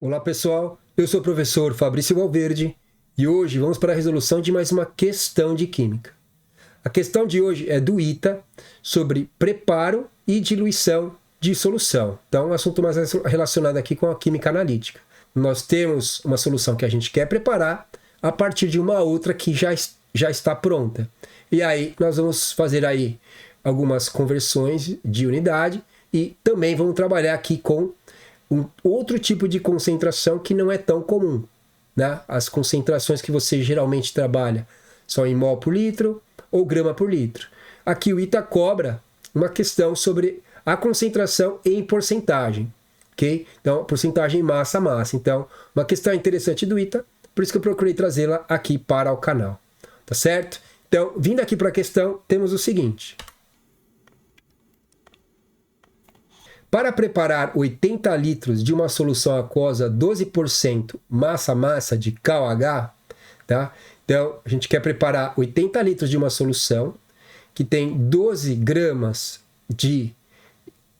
Olá pessoal, eu sou o professor Fabrício Valverde e hoje vamos para a resolução de mais uma questão de química. A questão de hoje é do ITA sobre preparo e diluição de solução. Então, um assunto mais relacionado aqui com a química analítica. Nós temos uma solução que a gente quer preparar a partir de uma outra que já está pronta. E aí nós vamos fazer aí algumas conversões de unidade e também vamos trabalhar aqui com um outro tipo de concentração que não é tão comum, né? As concentrações que você geralmente trabalha são em mol por litro ou grama por litro. Aqui o ITA cobra uma questão sobre a concentração em porcentagem, ok? Então, porcentagem massa-massa. Então, uma questão interessante do ITA, por isso que eu procurei trazê-la aqui para o canal, tá certo? Então, vindo aqui para a questão, temos o seguinte. Para preparar 80 litros de uma solução aquosa 12% massa-massa de KOH, tá? Então, a gente quer preparar 80 litros de uma solução que tem 12 gramas de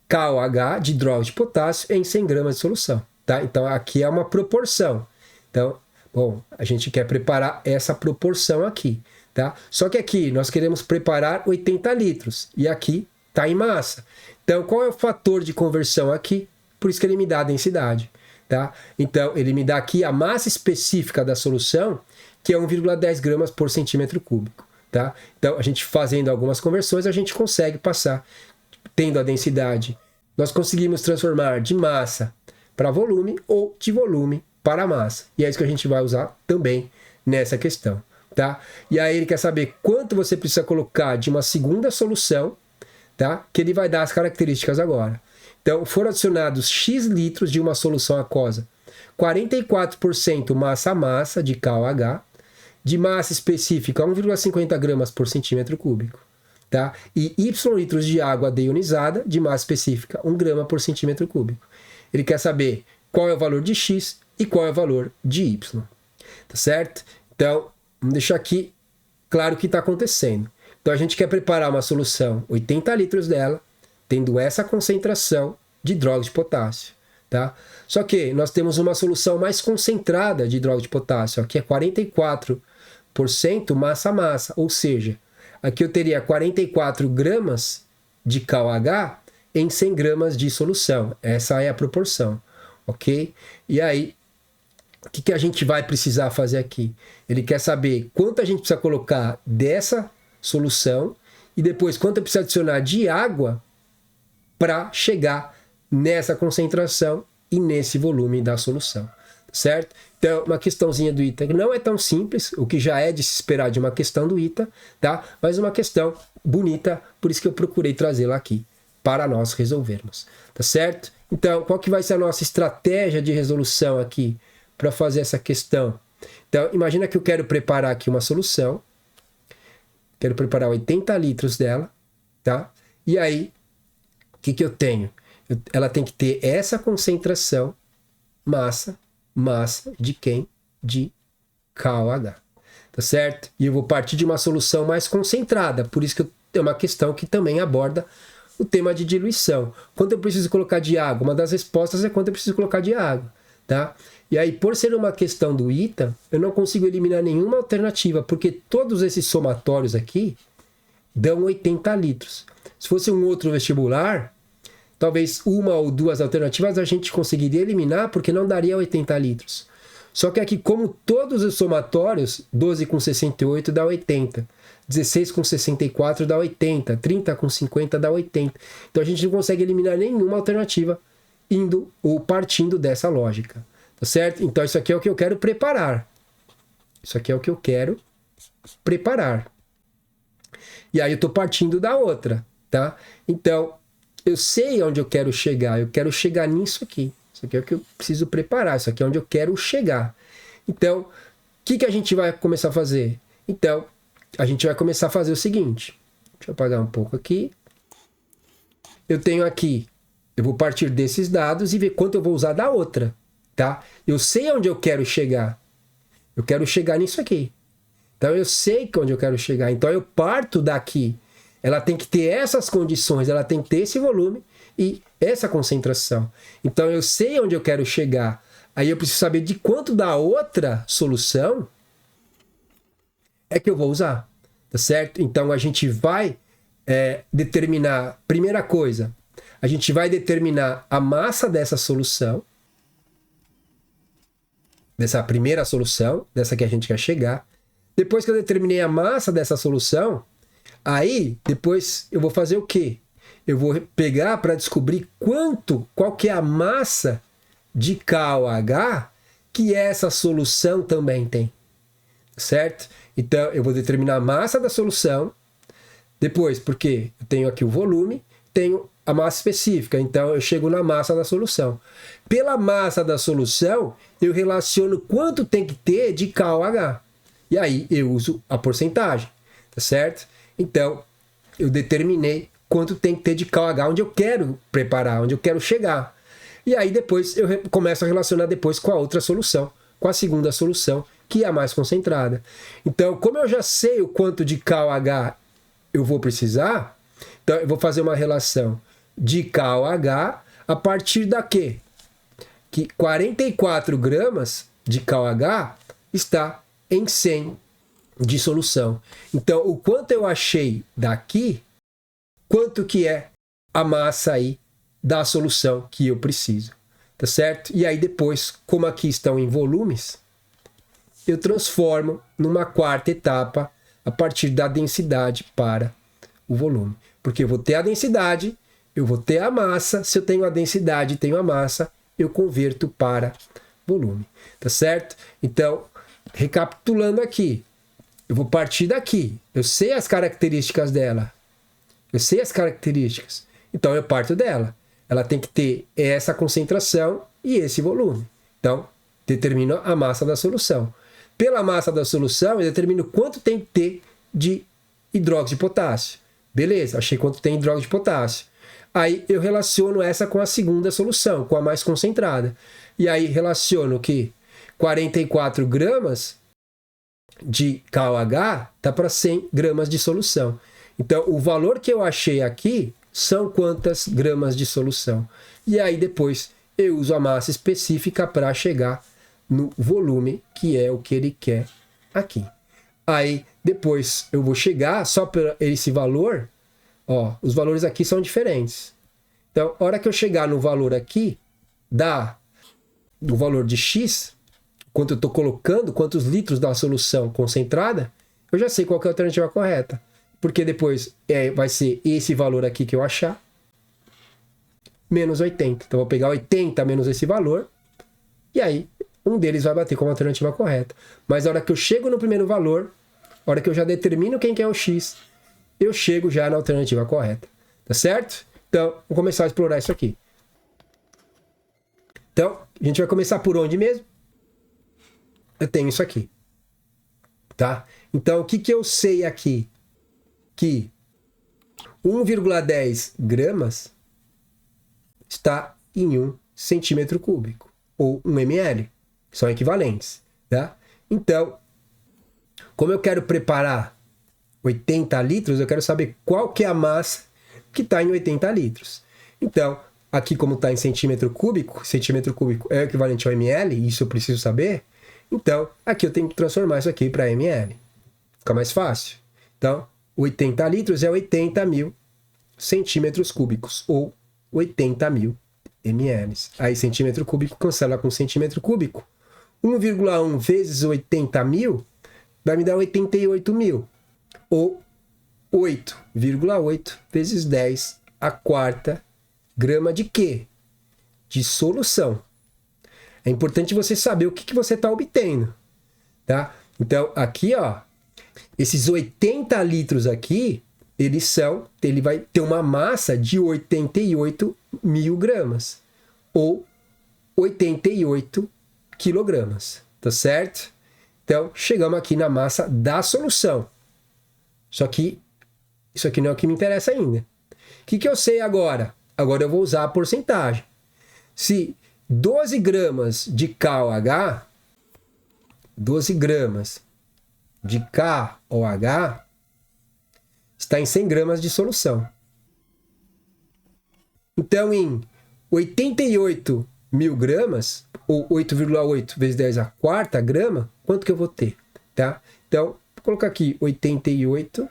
KOH, de hidróxido de potássio, em 100 gramas de solução, tá? Então, aqui é uma proporção. Então, bom, a gente quer preparar essa proporção aqui, tá? Só que aqui nós queremos preparar 80 litros e aqui está em massa. Então, qual é o fator de conversão aqui? Por isso que ele me dá a densidade, tá? Então, ele me dá aqui a massa específica da solução, que é 1,10 gramas por centímetro cúbico, tá? Então, a gente fazendo algumas conversões, a gente consegue passar, tendo a densidade, nós conseguimos transformar de massa para volume ou de volume para massa. E é isso que a gente vai usar também nessa questão, tá? E aí ele quer saber quanto você precisa colocar de uma segunda solução, tá? Que ele vai dar as características agora. Então, foram adicionados X litros de uma solução aquosa, 44% massa-massa de KOH, de massa específica 1,50 gramas por centímetro cúbico, tá? E Y litros de água deionizada, de massa específica 1 grama por centímetro cúbico. Ele quer saber qual é o valor de X e qual é o valor de Y, tá certo? Então, vamos deixar aqui claro o que está acontecendo. Então, a gente quer preparar uma solução, 80 litros dela, tendo essa concentração de hidróxido de potássio, tá? Só que nós temos uma solução mais concentrada de hidróxido de potássio, aqui é 44% massa-massa, ou seja, aqui eu teria 44 gramas de KOH em 100 gramas de solução. Essa é a proporção, ok? E aí, o que a gente vai precisar fazer aqui? Ele quer saber quanto a gente precisa colocar dessa solução e depois quanto eu preciso adicionar de água para chegar nessa concentração e nesse volume da solução, certo? Então, uma questãozinha do ITA que não é tão simples, o que já é de se esperar de uma questão do ITA, tá? Mas uma questão bonita, por isso que eu procurei trazê-la aqui para nós resolvermos, tá certo? Então, qual que vai ser a nossa estratégia de resolução aqui para fazer essa questão? Então, imagina que eu quero preparar aqui uma solução, quero preparar 80 litros dela, tá? E aí, o que eu tenho? Ela tem que ter essa concentração, massa de quem? De KOH, tá certo? E eu vou partir de uma solução mais concentrada, por isso que é uma questão que também aborda o tema de diluição. Quanto eu preciso colocar de água? Uma das respostas é quanto eu preciso colocar de água, tá? E aí, por ser uma questão do ITA, eu não consigo eliminar nenhuma alternativa, porque todos esses somatórios aqui dão 80 litros. Se fosse um outro vestibular, talvez uma ou duas alternativas a gente conseguiria eliminar, porque não daria 80 litros. Só que aqui, como todos os somatórios, 12 com 68 dá 80, 16 com 64 dá 80, 30 com 50 dá 80. Então a gente não consegue eliminar nenhuma alternativa indo ou partindo dessa lógica. Tá certo? Então isso aqui é o que eu quero preparar. Isso aqui é o que eu quero preparar. E aí eu estou partindo da outra, tá? Então, eu sei onde eu quero chegar. Eu quero chegar nisso aqui. Isso aqui é o que eu preciso preparar. Isso aqui é onde eu quero chegar. Então, o que a gente vai começar a fazer? Então, a gente vai começar a fazer o seguinte. Deixa eu apagar um pouco aqui. Eu tenho aqui, eu vou partir desses dados e ver quanto eu vou usar da outra. Tá? Eu sei onde eu quero chegar. Eu quero chegar nisso aqui. Então eu sei onde eu quero chegar. Então eu parto daqui. Ela tem que ter essas condições, ela tem que ter esse volume e essa concentração. Então eu sei onde eu quero chegar. Aí eu preciso saber de quanto da outra solução é que eu vou usar, tá certo? Então a gente vai determinar, primeira coisa, a gente vai determinar a massa dessa solução, dessa primeira solução, dessa que a gente quer chegar. Depois que eu determinei a massa dessa solução, aí depois eu vou fazer o quê? Eu vou pegar para descobrir qual que é a massa de KOH que essa solução também tem, certo? Então eu vou determinar a massa da solução, depois, porque eu tenho aqui o volume, tenho a massa específica, então eu chego na massa da solução. Pela massa da solução, eu relaciono quanto tem que ter de KOH. E aí eu uso a porcentagem, tá certo? Então, eu determinei quanto tem que ter de KOH, onde eu quero preparar, onde eu quero chegar. E aí depois eu começo a relacionar depois com a outra solução, com a segunda solução, que é a mais concentrada. Então, como eu já sei o quanto de KOH eu vou precisar, então eu vou fazer uma relação de KOH a partir da quê? Que 44 gramas de KOH está em 100 de solução. Então, o quanto eu achei daqui, quanto que é a massa aí da solução que eu preciso, tá certo? E aí depois, como aqui estão em volumes, eu transformo numa quarta etapa a partir da densidade para o volume. Porque eu vou ter a densidade, eu vou ter a massa, se eu tenho a densidade e tenho a massa, eu converto para volume, tá certo? Então, recapitulando aqui, eu vou partir daqui, eu sei as características dela, eu sei as características, então eu parto dela. Ela tem que ter essa concentração e esse volume. Então, determino a massa da solução. Pela massa da solução, eu determino quanto tem que ter de hidróxido de potássio. Beleza, achei quanto tem hidróxido de potássio. Aí eu relaciono essa com a segunda solução, com a mais concentrada. E aí relaciono que 44 gramas de KOH está para 100 gramas de solução. Então, o valor que eu achei aqui são quantas gramas de solução. E aí depois eu uso a massa específica para chegar no volume, que é o que ele quer aqui. Aí depois eu vou chegar só para esse valor, ó, os valores aqui são diferentes. Então, a hora que eu chegar no valor aqui, do valor de X, quanto eu estou colocando, quantos litros da solução concentrada, eu já sei qual que é a alternativa correta. Porque depois vai ser esse valor aqui que eu achar, menos 80. Então, eu vou pegar 80 menos esse valor, e aí um deles vai bater como alternativa correta. Mas a hora que eu chego no primeiro valor, a hora que eu já determino quem que é o X, eu chego já na alternativa correta. Tá certo? Então, vamos começar a explorar isso aqui. Então, a gente vai começar por onde mesmo? Eu tenho isso aqui. Tá? Então, o que que eu sei aqui? Que 1,10 gramas está em 1 centímetro cúbico, ou 1 ml, são equivalentes. Tá? Então, como eu quero preparar 80 litros, eu quero saber qual que é a massa que está em 80 litros. Então, aqui como está em centímetro cúbico é o equivalente ao ml, isso eu preciso saber. Então, aqui eu tenho que transformar isso aqui para ml. Fica mais fácil. Então, 80 litros é 80 mil centímetros cúbicos, ou 80 mil ml. Aí, centímetro cúbico cancela com centímetro cúbico. 1,1 vezes 80 mil vai me dar 88 mil. Ou 8,8 vezes 10 a quarta grama de quê? De solução. É importante você saber o que você está obtendo. Tá? Então, aqui, ó, esses 80 litros aqui, ele vai ter uma massa de 88 mil gramas, ou 88 quilogramas, tá certo? Então, chegamos aqui na massa da solução. Só que isso aqui não é o que me interessa ainda. O que eu sei agora? Agora eu vou usar a porcentagem. Se 12 gramas de KOH, 12 gramas de KOH está em 100 gramas de solução. Então, em 88 mil gramas, ou 8,8 vezes 10 a quarta grama, quanto que eu vou ter, tá? Então, vou colocar aqui 88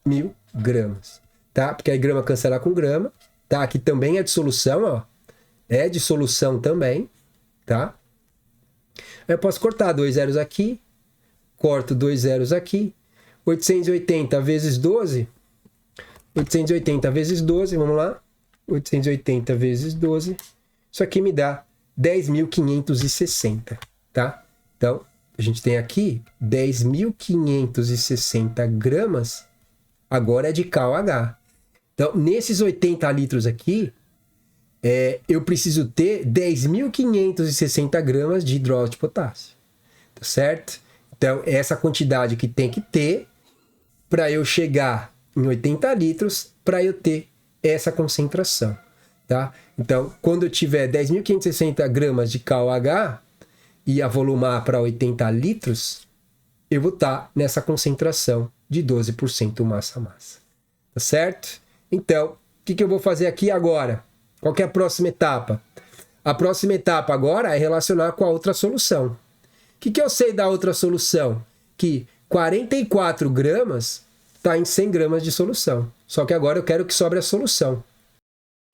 mil gramas, tá? Porque aí grama cancela com grama, tá? Aqui também é de solução, ó. É de solução também, tá? Eu posso cortar 2 zeros aqui, corto 2 zeros aqui, 880 vezes 12, 880 vezes 12, vamos lá, 880 vezes 12, isso aqui me dá 10.560, tá? Então, a gente tem aqui 10.560 gramas, agora é de KOH. Então, nesses 80 litros aqui, eu preciso ter 10.560 gramas de hidróxido de potássio, tá certo? Então, é essa quantidade que tem que ter para eu chegar em 80 litros, para eu ter essa concentração, tá? Então, quando eu tiver 10.560 gramas de KOH e avolumar para 80 litros, eu vou estar nessa concentração de 12% massa-massa, tá certo? Então, o que eu vou fazer aqui agora? Qual que é a próxima etapa? A próxima etapa agora é relacionar com a outra solução. O que eu sei da outra solução? Que 44 gramas está em 100 gramas de solução. Só que agora eu quero que sobre a solução.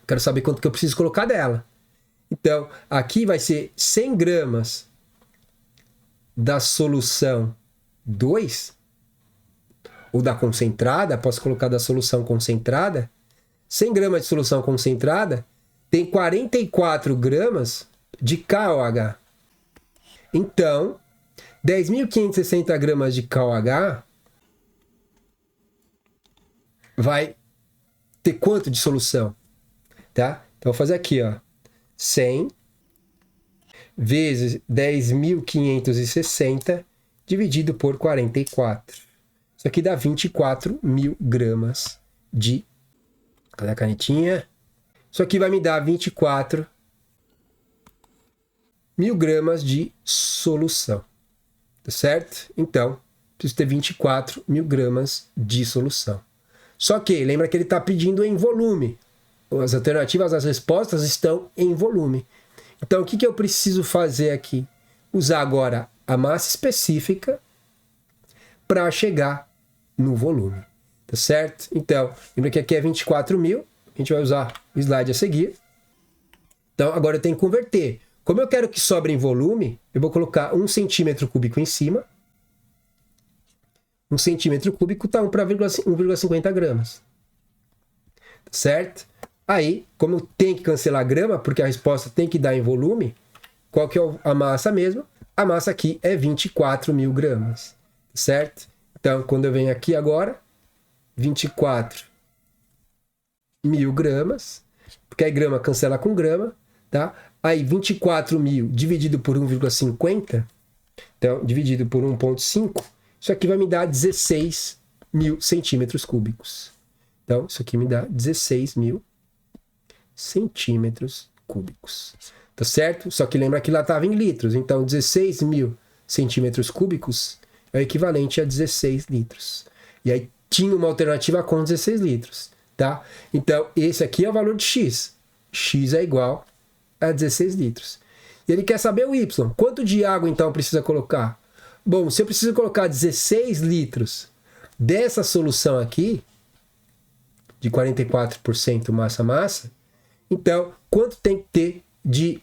Quero saber quanto que eu preciso colocar dela. Então, aqui vai ser 100 gramas da solução 2, ou da concentrada, posso colocar da solução concentrada. 100 gramas de solução concentrada tem 44 gramas de KOH. Então, 10.560 gramas de KOH vai ter quanto de solução? Tá? Então, vou fazer aqui, ó, 100 vezes 10.560 dividido por 44. Isso aqui dá 24 mil gramas de... Cadê a canetinha? Isso aqui vai me dar 24 mil gramas de solução. Tá certo? Então, preciso ter 24 mil gramas de solução. Só que, lembra que ele está pedindo em volume. As alternativas, as respostas estão em volume. Então, o que eu preciso fazer aqui? Usar agora a massa específica para chegar no volume. Tá certo? Então, lembra que aqui é 24 mil. A gente vai usar o slide a seguir. Então, agora eu tenho que converter. Como eu quero que sobre em volume, eu vou colocar 1 centímetro cúbico em cima. 1 centímetro cúbico está 1,50 gramas. Certo? Aí, como tem que cancelar grama, porque a resposta tem que dar em volume, qual que é a massa mesmo? A massa aqui é 24 mil gramas. Certo? Então, quando eu venho aqui agora, 24 mil gramas, porque aí grama cancela com grama, tá? Aí 24 mil dividido por 1,50, então dividido por 1,5, isso aqui vai me dar 16 mil centímetros cúbicos. Então, isso aqui me dá 16 mil centímetros cúbicos. Tá certo? Só que lembra que lá estava em litros, então 16 mil centímetros cúbicos é o equivalente a 16 litros. E aí tinha uma alternativa com 16 litros, tá? Então, esse aqui é o valor de X. X é igual a 16 litros. E ele quer saber o Y. Quanto de água, então, precisa colocar? Bom, se eu preciso colocar 16 litros dessa solução aqui, de 44% massa-massa, então, quanto tem que ter de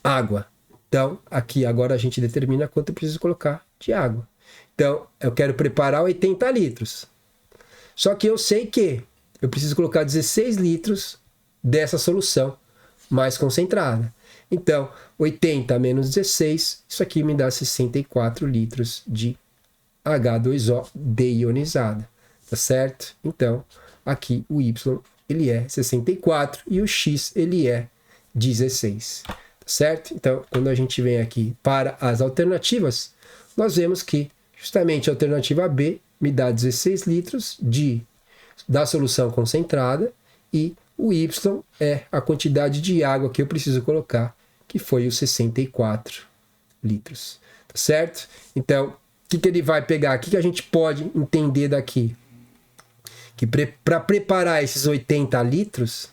água? Então, aqui agora a gente determina quanto eu preciso colocar de água. Então, eu quero preparar 80 litros. Só que eu sei que eu preciso colocar 16 litros dessa solução mais concentrada. Então, 80 menos 16, isso aqui me dá 64 litros de H2O deionizada. Tá certo? Então, aqui o Y ele é 64 e o X ele é 16. Tá certo? Então, quando a gente vem aqui para as alternativas, nós vemos que justamente a alternativa B me dá 16 litros da solução concentrada e o Y é a quantidade de água que eu preciso colocar, que foi os 64 litros. Tá certo? Então, o que ele vai pegar? O que a gente pode entender daqui? Que para preparar esses 80 litros,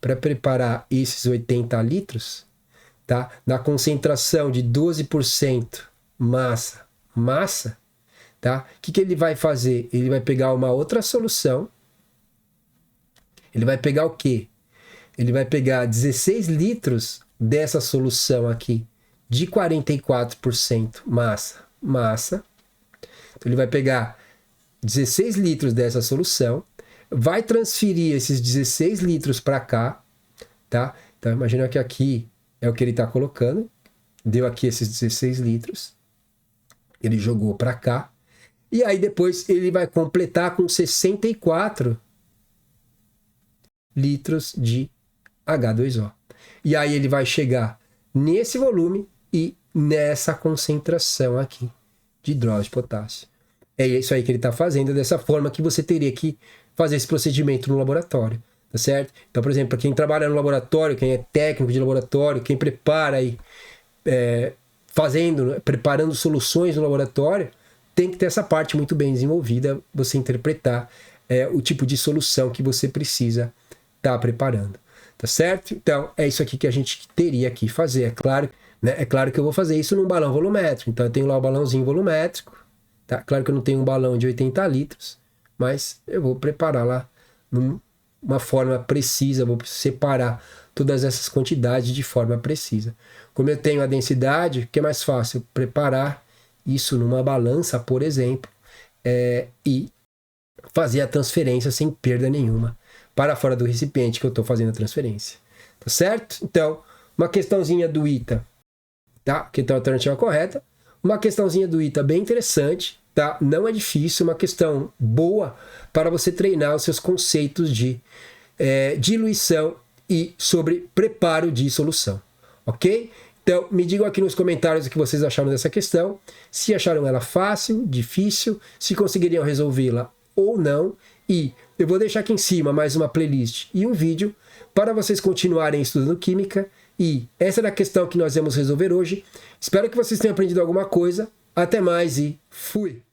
para preparar esses 80 litros, tá? Na concentração de 12% massa, tá? O que ele vai fazer? Ele vai pegar uma outra solução. Ele vai pegar o quê? Ele vai pegar 16 litros dessa solução aqui de 44% massa. Então ele vai pegar 16 litros dessa solução, vai transferir esses 16 litros para cá, tá? Então imagina que aqui é o que ele está colocando, deu aqui esses 16 litros, ele jogou para cá, e aí depois ele vai completar com 64 litros de H2O. E aí ele vai chegar nesse volume e nessa concentração aqui de hidróxido de potássio. É isso aí que ele está fazendo, dessa forma que você teria que fazer esse procedimento no laboratório, tá certo? Então, por exemplo, para quem trabalha no laboratório, quem é técnico de laboratório, quem prepara aí, preparando soluções no laboratório, tem que ter essa parte muito bem desenvolvida, você interpretar o tipo de solução que você precisa estar preparando, tá certo? Então, é isso aqui que a gente teria que fazer, é claro, né? É claro que eu vou fazer isso num balão volumétrico, então eu tenho lá o balãozinho volumétrico, tá? Claro que eu não tenho um balão de 80 litros, mas eu vou preparar lá numa forma precisa, vou separar todas essas quantidades de forma precisa. Como eu tenho a densidade, o que é mais fácil? Preparar isso numa balança, por exemplo, e fazer a transferência sem perda nenhuma para fora do recipiente que eu estou fazendo a transferência. Tá certo? Então, uma questãozinha do ITA, tá? Que então a alternativa correta. Uma questãozinha do ITA bem interessante, tá? Não é difícil, uma questão boa para você treinar os seus conceitos de diluição e sobre preparo de solução, ok? Então, me digam aqui nos comentários o que vocês acharam dessa questão, se acharam ela fácil, difícil, se conseguiriam resolvê-la ou não, e eu vou deixar aqui em cima mais uma playlist e um vídeo para vocês continuarem estudando química, e essa era a questão que nós vamos resolver hoje. Espero que vocês tenham aprendido alguma coisa. Até mais e fui!